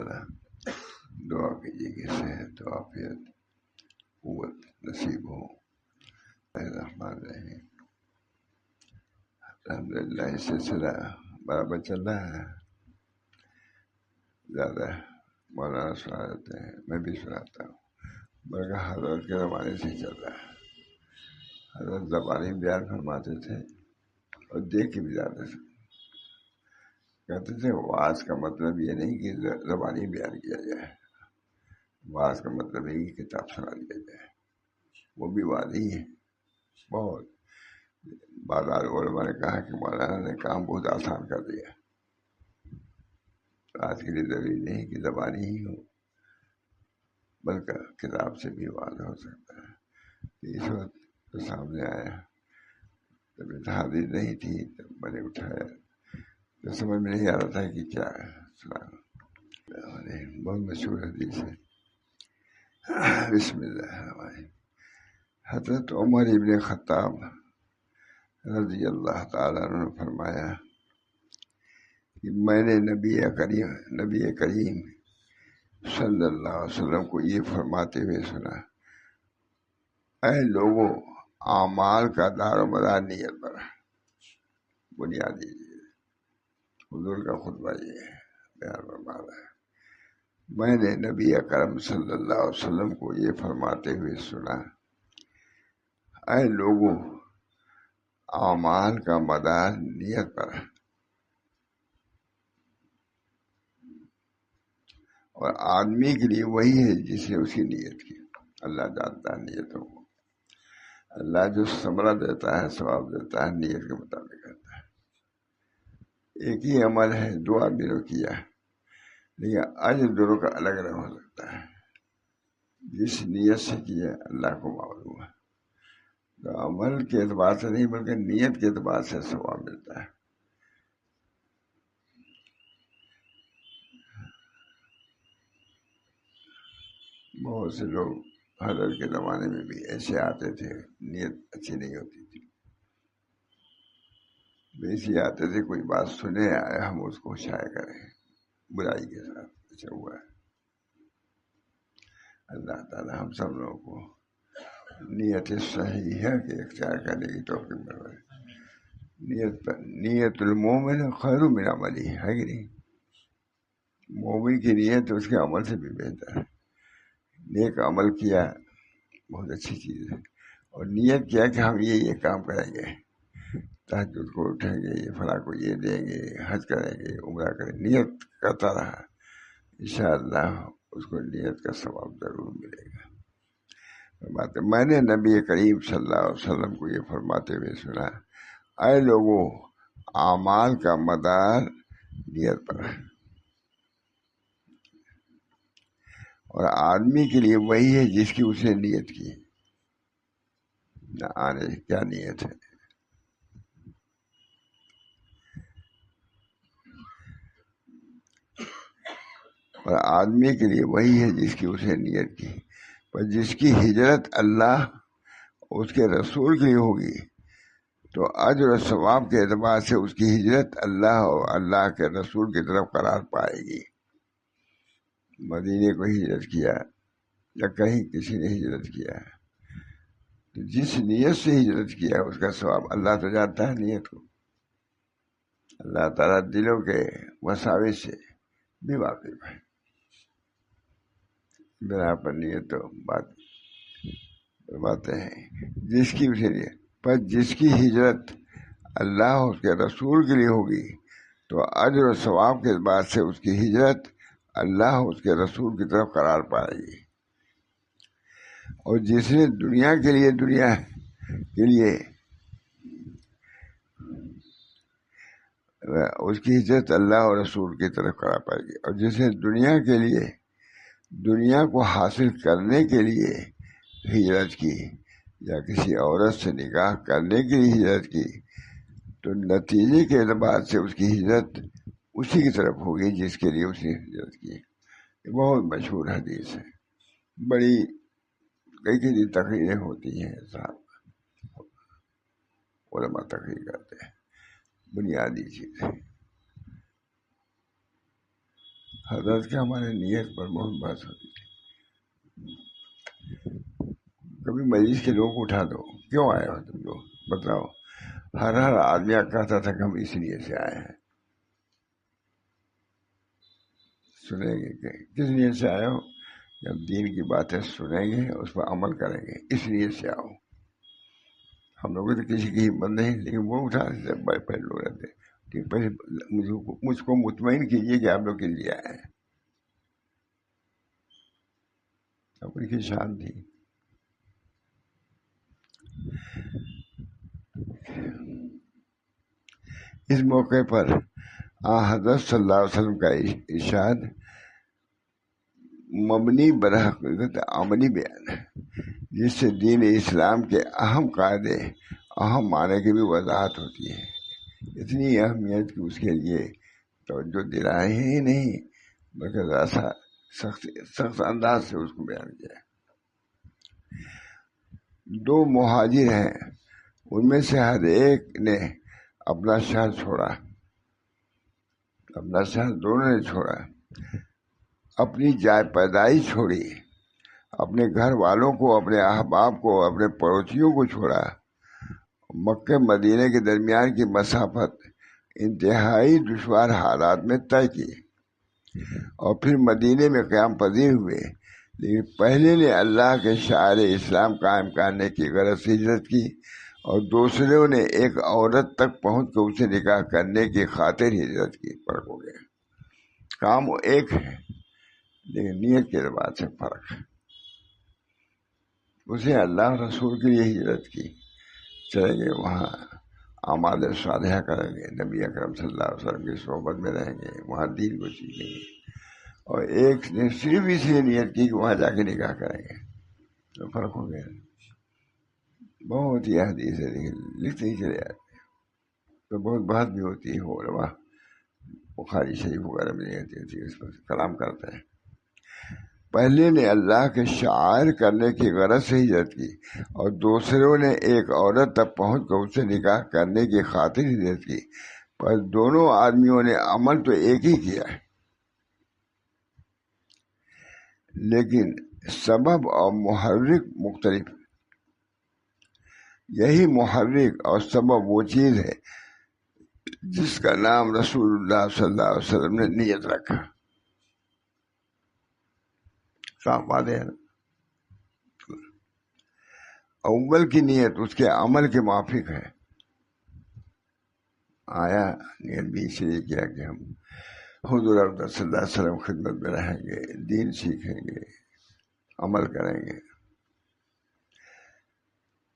دعا کیجیے کہ صحت و عافیت قوت نصیب ہو. الرحمن الرحیم. الحمدللہ یہ سلسلہ برابر چل رہا ہے. زیادہ مولانا سناتے ہیں، میں بھی سناتا ہوں، بلکہ حضرت کے زمانے سے چل رہا ہے. حضرت زبانی بیان فرماتے تھے اور دیکھ کے بھی زیادہ سے کہتے تھے واعظ کا مطلب یہ نہیں کہ زبانی بیان کیا جائے، واعظ کا مطلب ہے کہ کتاب سنا دیا جائے، وہ بھی واعظ ہی ہے. بہت بازار علماء نے کہا کہ مولانا نے کام بہت آسان کر دیا. آج کے لیے ضروری نہیں کہ زبانی ہی ہو، بلکہ کتاب سے بھی واضح ہو سکتا ہے. اس وقت تو سامنے آیا، طبیعت حاضر نہیں تھی تو میں نے اٹھایا، تو سمجھ میں نہیں آ رہا تھا کہ کیا سنا. بہت مشہور حدیث ہے. بسم اللہ الرحمن الرحیم. حضرت عمر ابن خطاب رضی اللہ تعالیٰ عنہ نے فرمایا کہ میں نے نبی کریم صلی اللہ علیہ وسلم کو یہ فرماتے ہوئے سنا، اے لوگوں، اعمال کا دار و مدار نیت پر. بنیادی حضور کا خطبہ یہ ہے، بیان فرما رہا ہے. میں نے نبی اکرم صلی اللہ علیہ وسلم کو یہ فرماتے ہوئے سنا، اے لوگوں، اعمال کا مدار نیت پر ہے، اور آدمی کے لیے وہی ہے جس نے اس کی نیت کی. اللہ جانتا ہے نیتوں کو. اللہ جو ثمرہ دیتا ہے، ثواب دیتا ہے، نیت کے مطابق کرتا ہے. ایک ہی عمل ہے، دو آدمی نے کیا، لیکن اجر دونوں کا الگ الگ ہو سکتا ہے. جس نیت سے کیا اللہ کو معلوم ہے. تو عمل کے اعتبار سے نہیں بلکہ نیت کے اعتبار سے ثواب ملتا ہے. بہت سے لوگ حضرت کے زمانے میں بھی ایسے آتے تھے، نیت اچھی نہیں ہوتی تھی، ویسے آتے تھے کوئی بات سنے آئے ہم اس کو شائع کریں برائی کے ساتھ. اچھا ہوا ہے. اللہ تعالی ہم سب لوگوں کو نیت صحیحہ کے اختیار کرنے کی توفیق بنائے. نیت المومن خیر من عملی ہے کہ نہیں؟ مومن کی نیت اس کے عمل سے بھی بہتر ہے. نیک عمل کیا بہت اچھی چیز ہے، اور نیت کیا کہ ہم یہ کام کریں گے، تہجد کو اٹھیں گے، یہ فلاں کو یہ دیں گے، حج کریں گے، عمرہ کریں گے، نیت کرتا رہا، انشاءاللہ اس کو نیت کا ثواب ضرور ملے گا. میں نے نبی کریم صلی اللہ علیہ وسلم کو یہ فرماتے ہوئے سنا، اے لوگوں، اعمال کا مدار نیت پر ہے، اور آدمی کے لیے وہی ہے جس کی اس نے نیت کی. نہ آنے کیا نیت ہے. اور آدمی کے لیے وہی ہے جس کی اس نے نیت کی. پر جس کی ہجرت اللہ اس کے رسول کے لیے ہوگی تو اجر و ثواب کے اعتبار سے اس کی ہجرت اللہ اور اللہ کے رسول کی طرف قرار پائے گی. مدینے کو ہجرت کیا یا کہیں کسی نے ہجرت کیا، تو جس نیت سے ہجرت کیا اس کا ثواب اللہ تو جانتا ہے نیت کو. اللہ تعالیٰ دلوں کے وساوس سے بھی واقف ہے. بنا پر نیت تو باتیں ہیں جس کی اسے نیت پر جس کی ہجرت اللہ اس کے رسول کے لیے ہوگی تو اجر و ثواب کے بعد سے اس کی ہجرت اللہ اس کے رسول کی طرف قرار پائے گی. اور جس نے دنیا کے لیے اس کی ہجرت اللہ اور رسول کی طرف قرار پائے گی. اور جس نے دنیا کو حاصل کرنے کے لیے ہجرت کی یا کسی عورت سے نکاح کرنے کے لیے ہجرت کی تو نتیجے کے اعتبار سے اس کی ہجرت اسی کی طرف ہوگی جس کے لیے اس نے ہجرت کی. یہ بہت مشہور حدیث ہے. بڑی کئی تقریریں ہوتی ہیں، صاحب علماء تقریر کرتے ہیں. بنیادی چیز ہے. حضرت کے ہمارے نیت پر بہت بات ہوتی تھی. کبھی مجلس کے لوگ اٹھا دو، کیوں آئے ہو تم لوگ بتاؤ. ہر آدمی کہتا تھا کہ ہم اس لیے سے آئے ہیں. سنیں گے کہ کس لیے سے آئے ہو؟ جب دین کی باتیں سنیں گے اس پر عمل کریں گے، اس لیے سے آؤ. ہم لوگوں تو کسی کی ہمت نہیں، لیکن وہ اٹھا دیتے بڑے بڑے لوگ رہتے کہ پہلے مجھ کو مطمئن کیجیے کہ آپ لوگ کس لیے آئے ہیں. اپنی کی شان تھی. اس موقع پر حضرت صلی اللہ علیہ وسلم کا ارشاد مبنی برحقیقت عملی بیان ہے، جس سے دین اسلام کے اہم قاعدے، اہم معنی کی بھی وضاحت ہوتی ہے. اتنی اہمیت کہ اس کے لیے توجہ دلائے ہی نہیں، بلکہ ایسا سخت انداز سے اس کو بیان کیا. دو مہاجر ہیں، ان میں سے ہر ایک نے اپنا شہر چھوڑا، اپنا شہر دونوں نے چھوڑا، اپنی جائے پیدائش چھوڑی، اپنے گھر والوں کو، اپنے احباب کو، اپنے پڑوسیوں کو چھوڑا. مکہ مدینے کے درمیان کی مسافت انتہائی دشوار حالات میں طے کی اور پھر مدینے میں قیام پذیر ہوئے. لیکن پہلے نے اللہ کے شعائر اسلام قائم کرنے کی غرض سے ہجرت کی اور دوسروں نے ایک عورت تک پہنچ کر اسے نکاح کرنے کی خاطر ہجرت کی. فرق ہو گیا. کام ایک ہے لیکن نیت کے اعتبار سے فرق ہے. اسے اللہ رسول کے لیے ہجرت کی، چلیں گے وہاں اعمال صالحہ کریں گے، نبی اکرم صلی اللہ علیہ وسلم کی صحبت میں رہیں گے، وہاں دین کو سیکھیں گے. اور ایک نے صرف اس لیے نیت کی کہ وہاں جا کے نکاح کریں گے. تو فرق ہو گیا. بہت ہی حدیث ہے لیکن لکھتے ہی چلے جاتے ہیں. تو بہت بات بھی ہوتی ہے، علماء بخاری شریف وغیرہ میں نہیں ہوتی، اس پر کلام کرتے ہیں. پہلے نے اللہ کے شعائر کرنے کی غرض سے ہجرت کی اور دوسروں نے ایک عورت تک پہنچ کر اسے نکاح کرنے کی خاطر ہجرت کی. پر دونوں آدمیوں نے عمل تو ایک ہی کیا ہے، لیکن سبب اور محرک مختلف. یہی محرک اور سبب وہ چیز ہے جس کا نام رسول اللہ صلی اللہ علیہ وسلم نے نیت رکھا. صاف بات ہے. اول کی نیت اس کے عمل کے موافق ہے. آیا نیت بھی اس لیے کیا کہ ہم حضور صلی اللہ علیہ وسلم خدمت میں رہیں گے، دین سیکھیں گے، عمل کریں گے.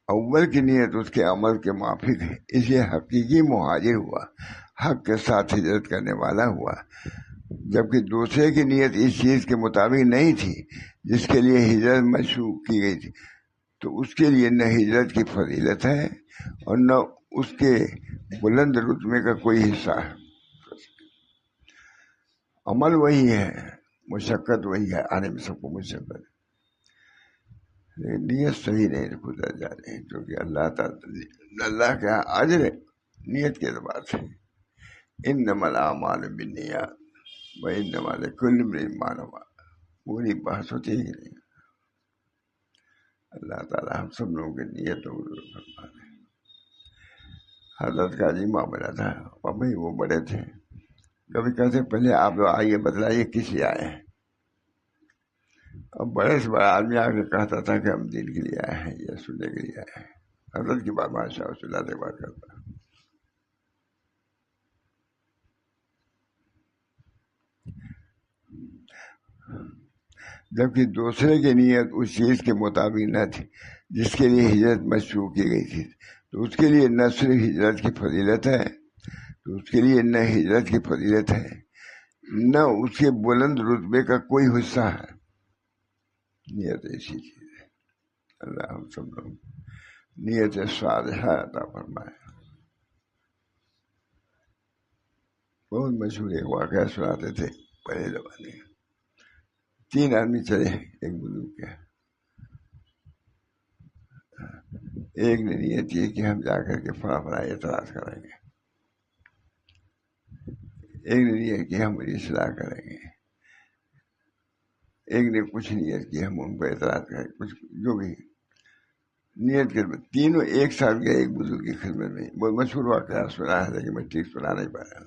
اول کی نیت اس کے عمل کے موافق ہے، اس لیے حقیقی مہاجر ہوا، حق کے ساتھ ہجرت کرنے والا ہوا. جبکہ دوسرے کی نیت اس چیز کے مطابق نہیں تھی جس کے لیے ہجرت مشروع کی گئی تھی، تو اس کے لیے نہ ہجرت کی فضیلت ہے اور نہ اس کے بلند رتبے کا کوئی حصہ ہے. عمل وہی ہے، مشقت وہی ہے، آنے میں سب کو مشقت. لیکن نیت صحیح نہیں گزر جا رہی، جو کہ اللہ تعالی اللہ کے یہاں اجر ہے نیت کے اعتبار سے. انما الاعمال بالنیات وانما لکل امرئ ما نوى. پوری بحث ہوتی ہے کہ نہیں. اللہ تعالیٰ ہم سب لوگوں کی نیت کو فرما دے. حضرت کا عجیب معاملہ تھا. پاپا ہی وہ بڑے تھے، کبھی کہتے پہلے آپ لوگ آئیے بتلائیے کس لیے آئے ہیں. اب بڑے سے بڑا آدمی آ کے کہتا تھا کہ ہم دین کے لیے آئے ہیں یا سننے کے لیے آئے ہیں. حضرت کی بات ماشاء اللہ سے بات کرتا. جبکہ دوسرے کی نیت اس چیز کے مطابق نہ تھی جس کے لیے ہجرت مشروع کی گئی تھی، تو اس کے لیے نہ صرف ہجرت کی فضیلت ہے، تو اس کے لیے نہ ہجرت کی فضیلت ہے نہ اس کے بلند رتبے کا کوئی حصہ ہے. نیت ایسی چیز ہے. اللہ ہم سب لوگ نیت صالحہ عطا فرمائے. بہت مشہور ایک واقعہ سناتے تھے پہلے زمانے میں. 3 آدمی چلے ایک بزرگ کے. ایک نے نیت کی کہ ہم جا کر کے فلاں اعتراض کریں گے. ایک نے نیت کی ہم اصلاح کریں گے. ایک نے کچھ نیت کی، ہم ان کو اعتراض کریں کچھ جو بھی نیت کر، تینوں ایک ساتھ گئے ایک بزرگ کی خدمت میں. بہت مشہور واقعہ سنا ہے لیکن میں ٹھیک سنا نہیں پایا.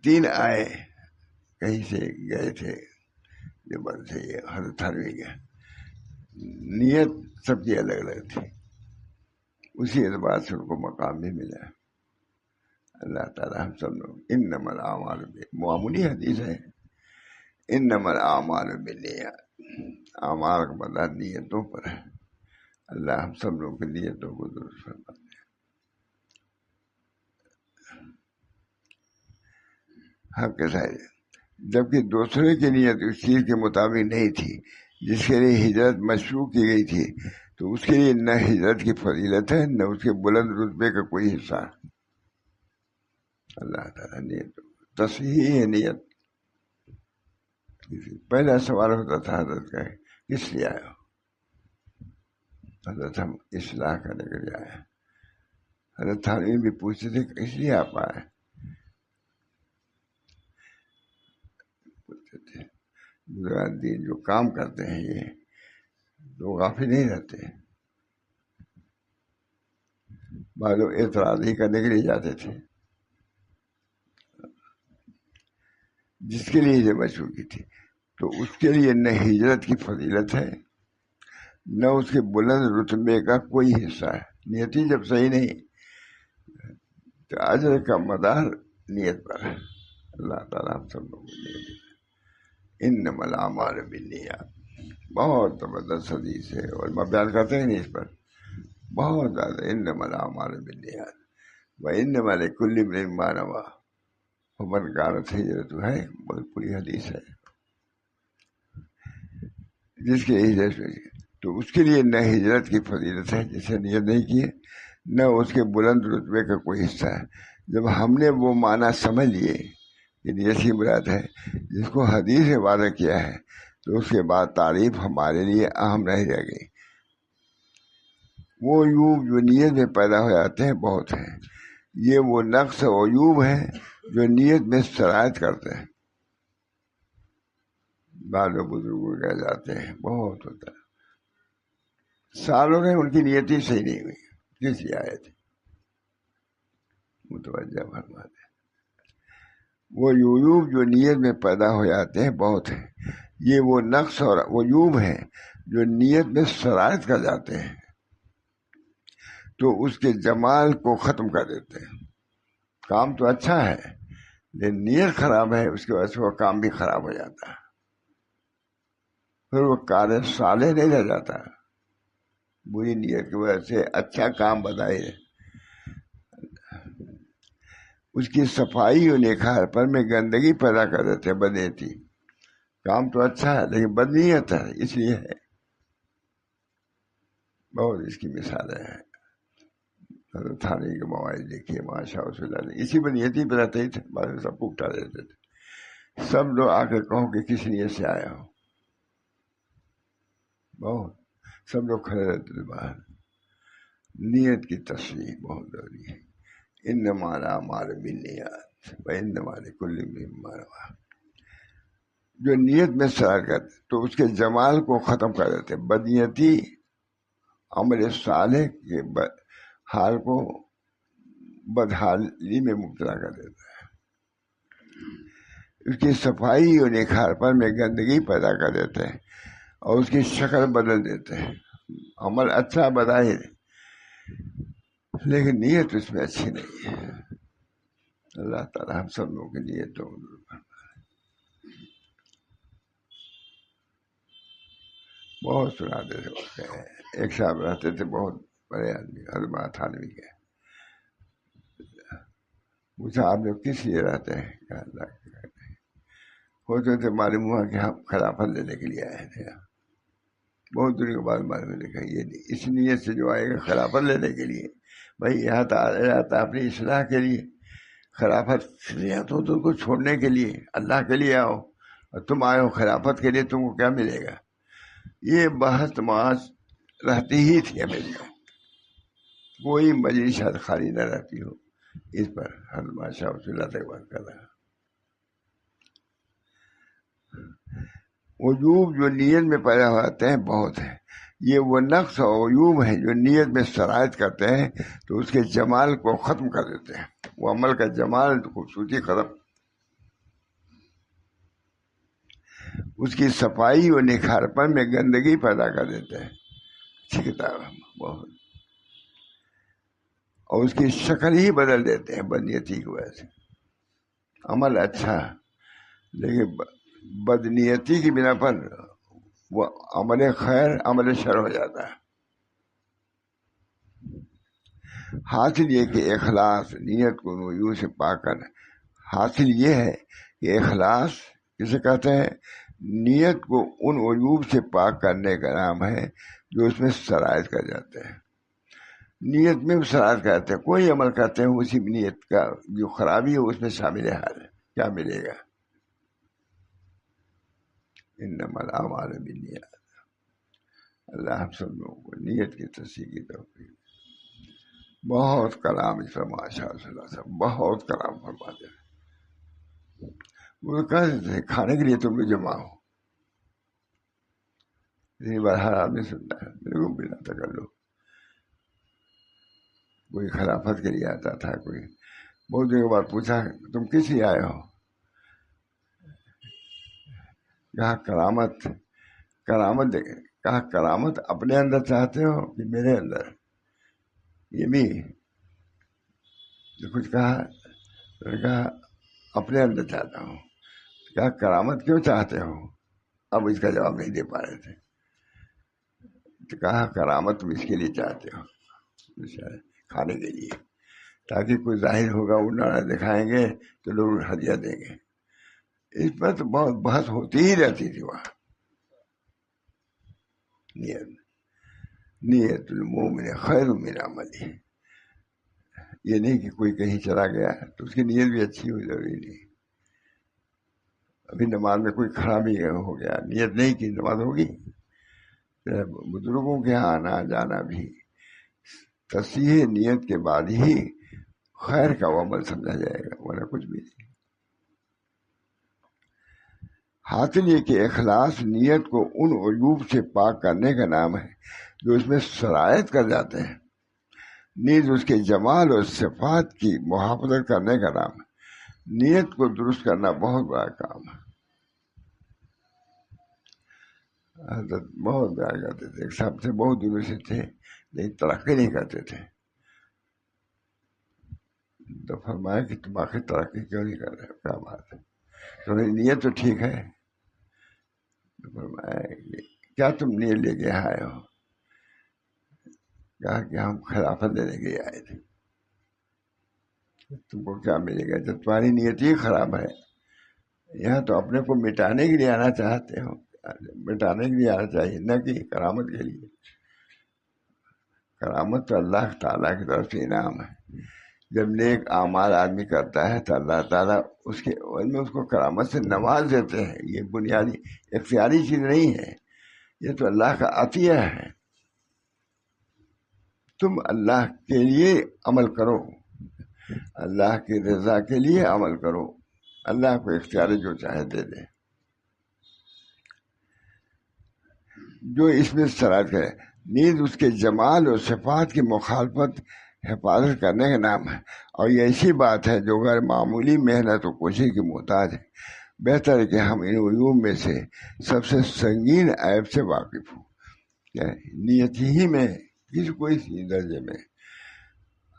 تین آئے کہیں سے گئے تھے جو بند سے یہ حضرت تھانوی کے. نیت سب کی الگ الگ تھی، اسی اعتبار سے ان کو مقام بھی ملا. اللہ تعالیٰ ہم سب لوگ انما الاعمال معمولی حدیث ہے، انما الاعمال بالنیات، اعمال کا بدلہ نیتوں پر ہے. اللہ ہم سب لوگ کی نیتوں کو درست فرما دے. حق کے سائے جبکہ دوسرے کی نیت اس چیز کے مطابق نہیں تھی جس کے لیے ہجرت مشروع کی گئی تھی، تو اس کے لیے نہ ہجرت کی فضیلت ہے نہ اس کے بلند رتبے کا کوئی حصہ. اللہ تعالیٰ نیت تصحیح ہے. نیت پہلا سوال ہوتا تھا حضرت کا، کس لیے آئے ہو؟ حضرت ہم اصلاح کرنے کے لیے آئے. حضرت تھانوی بھی پوچھتے تھے کس لیے آپ آئے؟ پوچھتے تھے بزرگان دین جو کام کرتے ہیں یہ لوگ غافل نہیں رہتے. بعض لوگ اعتراض ہی کرنے کے لیے جاتے تھے جس کے لیے یہ مشروع کی تھی، تو اس کے لیے نہ ہجرت کی فضیلت ہے نہ اس کے بلند رتبے کا کوئی حصہ ہے. نیتی جب صحیح نہیں تو اجر کا مدار نیت پر ہے. اللہ تعالیٰ ہم سب لوگوں کو انما الاعمال بالنیات بہت زبردست حدیث ہے، اور میں بیان کرتے ہیں نہیں اس پر بہت زیادہ. انما الاعمال بالنیات وانما لکل امرئ ما نوى ومن كانت ہجرتہ ہے. بہت پوری حدیث ہے. جس کے ہجرت تو اس کے لیے نہ ہجرت کی فضیلت ہے جسے نیت نہیں کی ہے، نہ اس کے بلند رتبے کا کوئی حصہ ہے. جب ہم نے وہ معنی سمجھ لیے کہ نیت کی مراد ہے جس کو حدیث نے وعدہ کیا ہے، تو اس کے بعد تعریف ہمارے لیے اہم نہیں رہ گئی. وہ عیوب جو نیت میں پیدا ہو جاتے ہیں بہت ہیں. یہ وہ نقص و عیوب ہیں جو نیت میں شرائط کرتے ہیں. بعض بزرگوں کہہ جاتے ہیں بہت ہوتا ہے، سالوں میں ان کی نیت ہی صحیح نہیں ہوئی. کس لیے آئے تھے متوجہ فرما دیں. وہ عیوب جو نیت میں پیدا ہو جاتے ہیں بہت ہیں. یہ وہ نقص اور عیوب ہیں جو نیت میں شرائط کر جاتے ہیں تو اس کے جمال کو ختم کر دیتے ہیں. کام تو اچھا ہے لیکن نیت خراب ہے، اس کی وجہ سے وہ کام بھی خراب ہو جاتا ہے. پھر وہ کار صالح نہیں رہ جاتا. بری نیت کی وجہ سے اچھا کام بتائے، اس کی صفائی اور نکھار پر میں گندگی پیدا کر دیتے ہیں. بدنیتی کام تو اچھا ہے لیکن بدنیت ہے، اس لیے ہے. بہت اس کی مثالیں ہیں. حضرت تھانوی کے مواعظ دیکھیے ماشاء اللہ، اسی بدنیتی پہ رہتے ہی تھے. بعد میں سب کو اٹھا دیتے تھے. سب لوگ آ کے کہو کہ کس نیت سے آیا ہو، بہت سب لوگ کھڑے رہتے تھے باہر. نیت کی تصحیح بہت ضروری ہے. انما الاعمال بالنیات وانما لکل امرئ ما نوى. جو نیت میں شرائط کرتے تو اس کے جمال کو ختم کر دیتے. بدنیتی عمل صالح کے حال کو بدحالی میں مبتلا کر دیتا ہے. اس کی صفائی اور نکھار پر میں گندگی پیدا کر دیتے ہیں اور اس کی شکل بدل دیتے ہیں. عمل اچھا بظاہر لیکن نیت اس میں اچھی نہیں ہے. اللہ تعالیٰ ہم سب لوگوں کی نیتوں بہت سناتے تھے. ایک صاحب رہتے تھے بہت بڑے آدمی، حضرت تھانوی کے. پوچھا آپ لوگ کس لیے رہتے ہیں؟ کہا اللہ کے رہتے ہیں. ہوتے تھے معلوم ہوا کہ ہم خلافت لینے کے لیے آئے تھے. بہت دنوں کے بعد معلوم لکھا یہ اس نیت سے جو آئے گا خلافت لینے کے لیے. بھائی یہاں آتا اپنی اصلاح کے لیے. خلافت لیا تو تم کو چھوڑنے کے لیے، اللہ کے لیے آؤ، اور تم آئے ہو خلافت کے لیے، تم کو کیا ملے گا؟ یہ بحث تماش رہتی ہی تھی ہمیشہ. کوئی مجلس خالی نہ رہتی ہو اس پر. حضرت شاہ اللہ تک بات کر رہا. عیوب جو نیت میں پیدا ہوتے ہیں بہت ہیں. یہ وہ نقص اور عیوب ہیں جو نیت میں شرائط کرتے ہیں تو اس کے جمال کو ختم کر دیتے ہیں. وہ عمل کا جمال خوبصورتی ختم، اس کی صفائی اور نکھارپن میں گندگی پیدا کر دیتے ہیں. اچھی کتاب ہے بہت، اور اس کی شکل ہی بدل دیتے ہیں بدنیتی کی وجہ سے. عمل اچھا لیکن بدنیتی کی بنا پر وہ عمل خیر عمل شر ہو جاتا ہے. حاصل یہ کہ اخلاص نیت کو عیوب سے پاک کرنا. حاصل یہ ہے کہ اخلاص کسے کہتے ہیں؟ نیت کو ان عیوب سے پاک کرنے کا نام ہے جو اس میں شرائط کر جاتے ہیں. نیت میں بھی شرائط کرتے ہیں، کوئی عمل کرتے ہیں اسی نیت کا جو خرابی ہے اس میں شامل حال ہے. کیا ملے گا؟ انما الاعمال بالنیات. اللہ ہم سب لوگوں کو نیت کی تصحیح کی توفیق. بہت کلام اس پر ماشاء اللہ بہت کلام فرماتے ہیں. وہ کہتے تھے کھانے کے لیے تم لوگ جمع ہو. اتنی بار ہر آدمی سنتا ہے، میرے کو بنا تکلف. کوئی خلافت کے لیے آتا تھا، کوئی بہت دیر کے بعد پوچھا تم کس لیے آئے ہو؟ کہا کرامت. کرامت دیکھیں، کہا کرامت اپنے اندر چاہتے ہو کہ میرے اندر؟ یہ بھی کچھ کہا، اپنے اندر چاہتا ہوں. کیا کرامت کیوں چاہتے ہو؟ اب اس کا جواب نہیں دے پا رہے تھے. تو کہا کرامت تم اس کے لیے چاہتے ہو، کھانے کے لیے، تاکہ کوئی ظاہر ہوگا وہ نہ دکھائیں گے تو لوگ ہدیہ دیں گے. اس پر تو بہت بحث ہوتی ہی رہتی تھی وہاں. نیت المومن خیر من عملہ. یہ نہیں کہ کوئی کہیں چلا گیا تو اس کی نیت بھی اچھی ہو، ضروری نہیں. ابھی نماز میں کوئی خرابی ہو گیا، نیت نہیں کی، نماز ہوگی. بزرگوں کے یہاں آنا جانا بھی تصحیح نیت کے بعد ہی خیر کا عمل سمجھا جائے گا، ورنہ کچھ بھی نہیں. حاصل یہ کہ اخلاص نیت کو ان عیوب سے پاک کرنے کا نام ہے جو اس میں شرائط کر جاتے ہیں، نیز اس کے جمال اور صفات کی محافظت کرنے کا نام ہے. نیت کو درست کرنا بہت بڑا کام ہے. حضرت بہت پیار کرتے تھے، ایک صاحب سے بہت دور سے تھے لیکن ترقی نہیں کرتے تھے. تو فرمایا کہ تم آخر ترقی کیوں نہیں کر رہے ہو، کیا بات ہے؟ تمہاری نیت تو ٹھیک ہے. تو فرمایا کہ کیا تم نیت لے کے آئے ہو؟ کہا کہ ہم خلافت لینے کے لیے آئے تھے. تم کو کیا ملے گا جب تمہاری نیت ہی خراب ہے؟ یہاں تو اپنے کو مٹانے کے لیے آنا چاہتے ہو، مٹانے کے لیے آنا چاہیے، نہ کہ کرامت کے لیے. کرامت تو اللہ تعالیٰ کی طرف سے انعام ہے. جب نیک اعمال آدمی کرتا ہے تو اللہ تعالیٰ اس کے میں اس کو کرامت سے نواز دیتے ہیں. یہ بنیادی اختیاری چیز نہیں ہے، یہ تو اللہ کا عطیہ ہے. تم اللہ کے لیے عمل کرو، اللہ کی رضا کے لیے عمل کرو. اللہ کو اختیار جو چاہے دے دے. جو اس میں شرائط کرے نیز اس کے جمال اور صفات کی مخالفت حفاظت کرنے کا نام ہے. اور یہ ایسی بات ہے جو غیر معمولی محنت و کوشش کی محتاج ہے. بہتر ہے کہ ہم ان عیوب میں سے سب سے سنگین عیب سے واقف ہوں. نیت ہی میں کسی کوئی درجے میں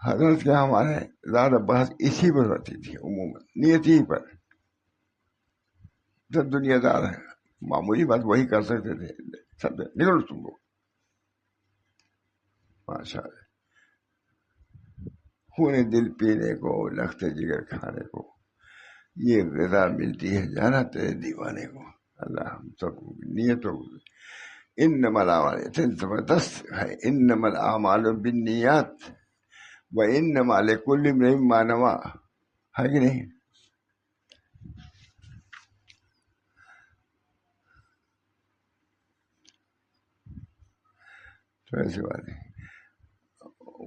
حضرت کے ہمارے زیادہ بحث اسی پر ہوتی تھی، عموماً نیت ہی پر. جب دنیا دار ہے معمولی بات وہی کر سکتے تھے، سب نکلو تم کو ماشاء اللہ. خون دل پینے کو، لخت جگر کھانے کو، یہ غذا ملتی ہے جانا تیرے دیوانے کو. اللہ ہم سب نیتوں انما الاعمال زبردست ہے. انما الاعمال بالنیات وانما لکل امرئ ما نوى، ہے کہ نہیں؟ تو ایسی بات ہے.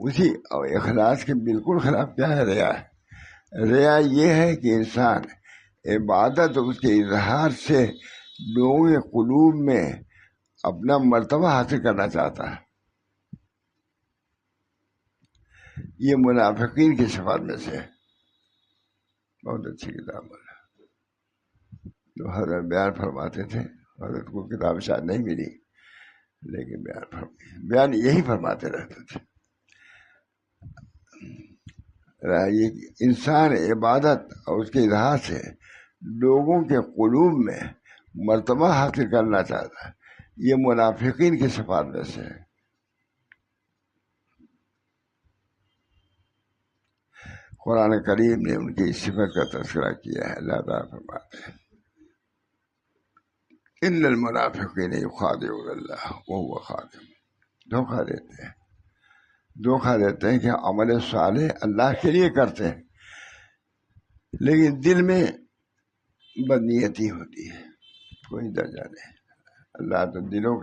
اسی اخلاص کے بالکل خلاف کیا ہے؟ ریا ہے. ریا یہ ہے کہ انسان عبادت اس کے اظہار سے لوگوں کے قلوب میں اپنا مرتبہ حاصل کرنا چاہتا ہے. یہ منافقین کی صفات میں سے ہے. بہت اچھی کتاب ہے جو حضرت بیان فرماتے تھے. حضرت کو کتاب شاید نہیں ملی لیکن بیان یہی فرماتے رہتے تھے. یہ انسان عبادت اور اس کے اظہار سے لوگوں کے قلوب میں مرتبہ حاصل کرنا چاہتا ہے. یہ منافقین کی صفات میں سے ہے. قرآن کریم نے ان کی صفت کا تذکرہ کیا ہے. اللہ تعالیٰ فرماتے ہیں ان المنافقین یخادعون اللہ وهو خادعهم. دھوکہ دیتے ہیں کہ عمل صالح اللہ کے لیے کرتے ہیں لیکن دل میں بدنیتی ہوتی ہے. کوئی درجہ نہیں. اللہ تو دلوں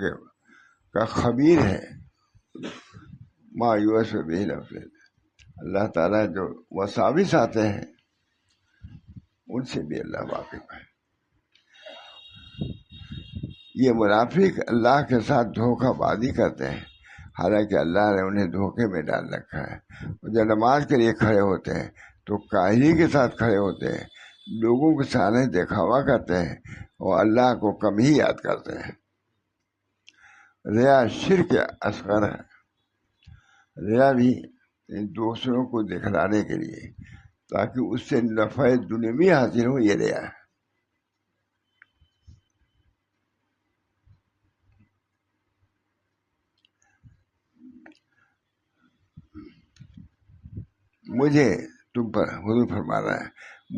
کا خبیر ہے. ما یوسوس به نفسه. اللہ تعالیٰ جو وساوس آتے ہیں ان سے بھی اللہ واقف ہے. یہ منافق اللہ کے ساتھ دھوکہ بازی کرتے ہیں حالانکہ اللہ نے انہیں دھوکے میں ڈال رکھا ہے. جب نماز کے لیے کھڑے ہوتے ہیں تو کاہلی کے ساتھ کھڑے ہوتے ہیں, لوگوں کے سامنے دکھاوا کرتے ہیں اور اللہ کو کم ہی یاد کرتے ہیں. ریا شرک اصغر ہے. ریا بھی دوسروں کو دکھلانے کے لیے تاکہ اس سے نفع دنیوی حاصل ہو, یہ ریا ہے. مجھے تم پر, حضور فرما رہا ہے,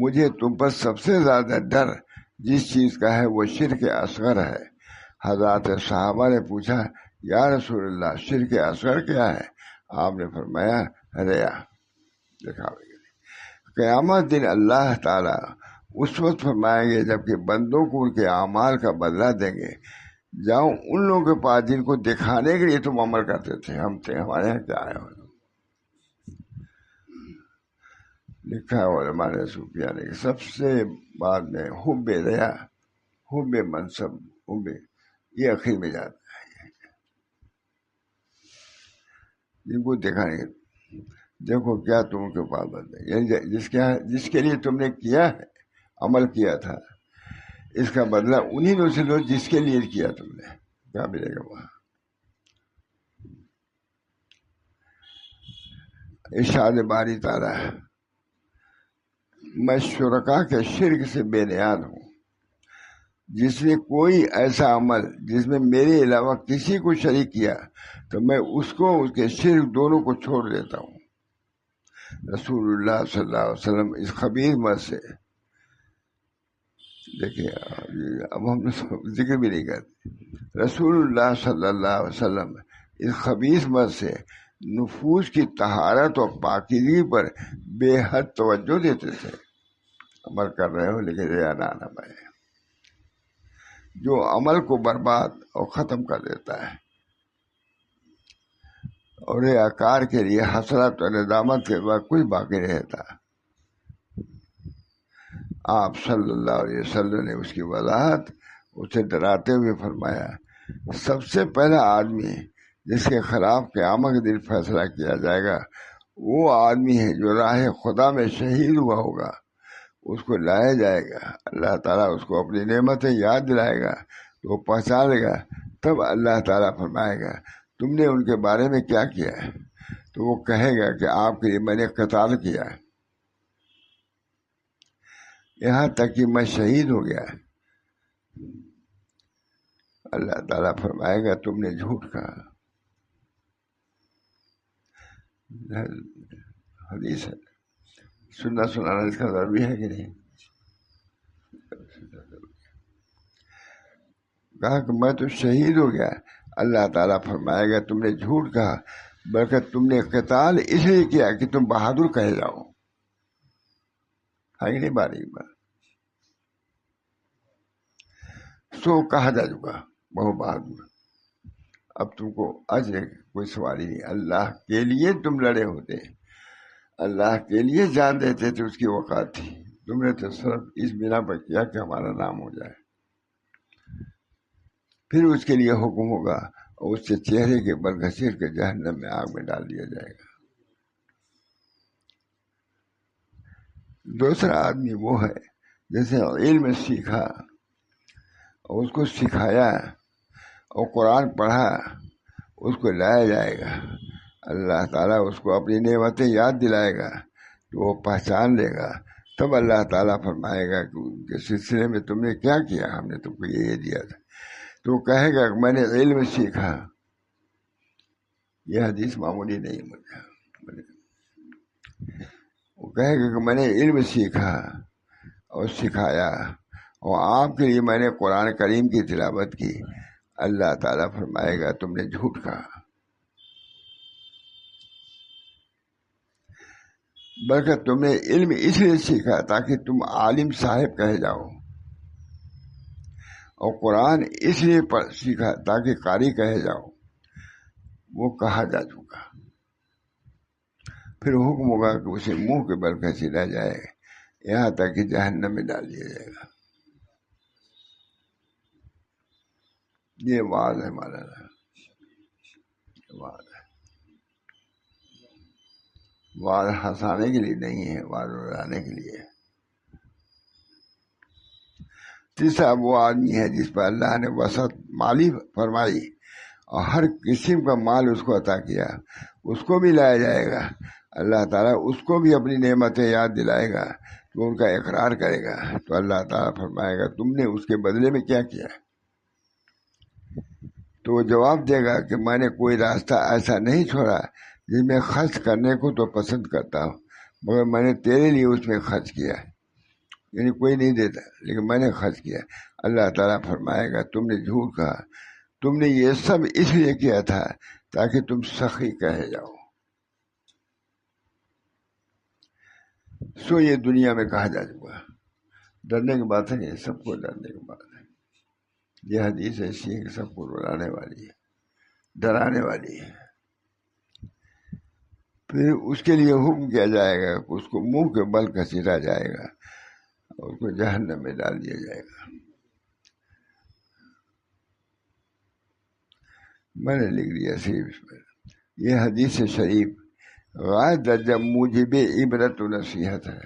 مجھے تم پر سب سے زیادہ ڈر جس چیز کا ہے وہ شرک اصغر ہے. حضرات صحابہ نے پوچھا یا رسول اللہ شرک اصغر کیا ہے؟ آپ نے فرمایا ریا, دکھاوے کے لیے. قیامت دن اللہ تعالیٰ اس وقت فرمائیں گے جبکہ بندوں کو ان کے اعمال کا بدلہ دیں گے, جاؤ ان لوگوں کے پاس جن کو دکھانے کے لیے تم عمل کرتے تھے, ہمارے یہاں کیا آئے ہو. لکھا ہے علماء نے صوفیہ نے سب سے بعد میں حب ریا, حب منصب, حب یہ آخر میں جاتا ہے. جن کو دکھانے کے دیکھو کیا تم کے پاس بدلے, یعنی جس کے لیے تم نے کیا ہے, عمل کیا تھا, اس کا بدلہ انہی لوگوں سے لو جس کے لیے کیا تم نے. کیا ملے گا وہاں؟ ارشاد باری تعالیٰ ہے میں شرکا کے شرک سے بے نیاز ہوں. جس نے کوئی ایسا عمل جس میں میرے علاوہ کسی کو شریک کیا تو میں اس کو اس کے شرک دونوں کو چھوڑ دیتا ہوں. رسول اللہ صلی اللہ علیہ وسلم اس خبیث مرض سے, دیکھیے اب ہم ذکر بھی نہیں کرتے, رسول اللہ صلی اللہ علیہ وسلم اس خبیث مرض سے نفوس کی طہارت اور پاکیزگی پر بے حد توجہ دیتے تھے. عمل کر رہے ہو لیکن ریا نہ بنے, جو عمل کو برباد اور ختم کر دیتا ہے, اور ریاکار کے لیے حسرت اور ندامت کے بعد کچھ باقی نہیں رہتا. آپ صلی اللہ علیہ وسلم نے اس کی وضاحت اسے ڈراتے ہوئے فرمایا سب سے پہلا آدمی جس کے خلاف قیامت کے دن فیصلہ کیا جائے گا وہ آدمی ہے جو راہ خدا میں شہید ہوا ہوگا. اس کو لایا جائے گا, اللہ تعالیٰ اس کو اپنی نعمتیں یاد دلائے گا تو وہ پہچانے گا. تب اللہ تعالیٰ فرمائے گا تم نے ان کے بارے میں کیا کیا ہے؟ تو وہ کہے گا کہ آپ کے لیے میں نے قتال کیا, یہاں تک کہ میں شہید ہو گیا. اللہ تعالیٰ فرمائے گا تم نے جھوٹ کہا. حدیث ہے, سنانا اس کا ضروری ہے کہ نہیں؟ کہا کہ میں تو شہید ہو گیا. اللہ تعالیٰ فرمائے گا تم نے جھوٹ کہا بلکہ تم نے قتال اس لیے کیا کہ تم بہادر کہے جاؤ. ہے نہیں باری بار سو کہا جا چکا بہت بہادر. اب تم کو اجر کوئی سوال ہی نہیں. اللہ کے لیے تم لڑے ہوتے, اللہ کے لیے جان دیتے تھے, اس کی وقات تھی. تم نے تو صرف اس بنا پر کیا کہ ہمارا نام ہو جائے. پھر اس کے لیے حکم ہوگا اور اس کے چہرے کے بل گھسیٹ کے جہنم میں آگ میں ڈال دیا جائے گا۔ دوسرا آدمی وہ ہے جیسے علم سیکھا اور اس کو سکھایا اور قرآن پڑھا، اس کو لایا جائے گا، اللہ تعالیٰ اس کو اپنی نعمتیں یاد دلائے گا تو وہ پہچان لے گا، تب اللہ تعالیٰ فرمائے گا کہ ان کے سلسلے میں تم نے کیا کیا، ہم نے تم کو یہ دیا تھا، تو وہ کہے گا کہ میں نے علم سیکھا۔ یہ حدیث معمولی نہیں مجھے، وہ کہے گا کہ میں نے علم سیکھا اور سکھایا اور آپ کے لیے میں نے قرآن کریم کی تلاوت کی۔ اللہ تعالیٰ فرمائے گا تم نے جھوٹ کہا، بلکہ تم نے علم اس لیے سیکھا تاکہ تم عالم صاحب کہے جاؤ، اور قرآن اس لیے سیکھا تاکہ قاری کہے جاؤ۔ وہ کہا جا چکا، پھر حکم ہوگا کہ اسے منہ کے بل گھسیٹا جائے یہاں تک کہ جہنم میں ڈال دیا جائے گا۔ یہ وعد ہے مولانا، وعد ہے، وعد ہنسانے کے لیے نہیں ہے، وعد اڑانے کے لیے۔ تیسرا وہ آدمی ہے جس پر اللہ نے وسعت مالی فرمائی اور ہر قسم کا مال اس کو عطا کیا، اس کو بھی لایا جائے گا، اللہ تعالیٰ اس کو بھی اپنی نعمتیں یاد دلائے گا تو ان کا اقرار کرے گا، تو اللہ تعالیٰ فرمائے گا تم نے اس کے بدلے میں کیا کیا؟ تو وہ جواب دے گا کہ میں نے کوئی راستہ ایسا نہیں چھوڑا جس میں خرچ کرنے کو تو پسند کرتا ہوں، مگر میں نے تیرے لیے اس میں خرچ کیا، یعنی کوئی نہیں دیتا لیکن میں نے خرچ کیا۔ اللہ تعالیٰ فرمائے گا تم نے جھوٹ کہا، تم نے یہ سب اس لیے کیا تھا تاکہ تم سخی کہے جاؤ۔ سو یہ دنیا میں کہا جا چکا، ڈرنے کی بات ہے، یہ سب کو ڈرنے کی بات ہے۔ یہ حدیث ایسی ہے کہ سب کو ڈرانے والی ہے، ڈرانے والی ہے۔ پھر اس کے لیے حکم کیا جائے گا کہ اس کو منہ کے بل گھسیٹا جائے گا اور اس کو جہنم میں ڈال دیا جائے گا۔ میں نے لکھ دیا صرف اس پر۔ یہ حدیث شریف غایت درجہ موجب عبرت و نصیحت ہے،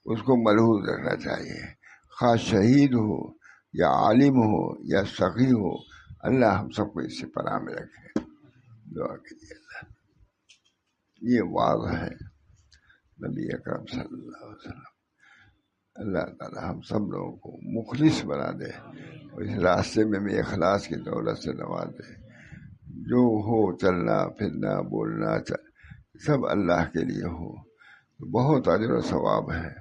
اس کو ملحوظ رکھنا چاہیے، خواہ شہید ہو یا عالم ہو یا سخی ہو، اللہ ہم سب کو اس سے پناہ میں رکھے۔ دعا کیجیے اللہ۔ یہ واضح ہے نبی اکرم صلی اللہ علیہ وسلم۔ اللہ تعالی ہم سب لوگوں کو مخلص بنا دے اور اس راستے میں بھی اخلاص کی دولت سے نواز دے۔ جو ہو چلنا پھرنا بولنا سب اللہ کے لیے ہو، بہت اجر و ثواب ہے،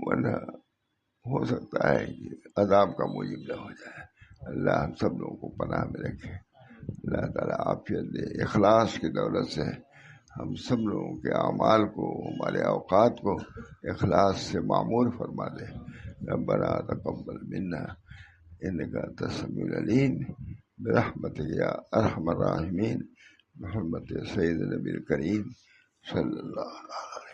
ورنہ ہو سکتا ہے کہ عذاب کا موجب نہ ہو جائے۔ اللہ ہم سب لوگوں کو پناہ میں رکھے، اللہ تعالیٰ عافیت دے، اخلاص کی دولت سے ہم سب لوگوں کے اعمال کو، ہمارے اوقات کو اخلاص سے معمور فرما دے۔ ربنا تقبل منا انک انت السمیع العلیم برحمتک یا ارحم الراحمین، محمد سید نبی کریم صلی اللہ علیہ وسلم۔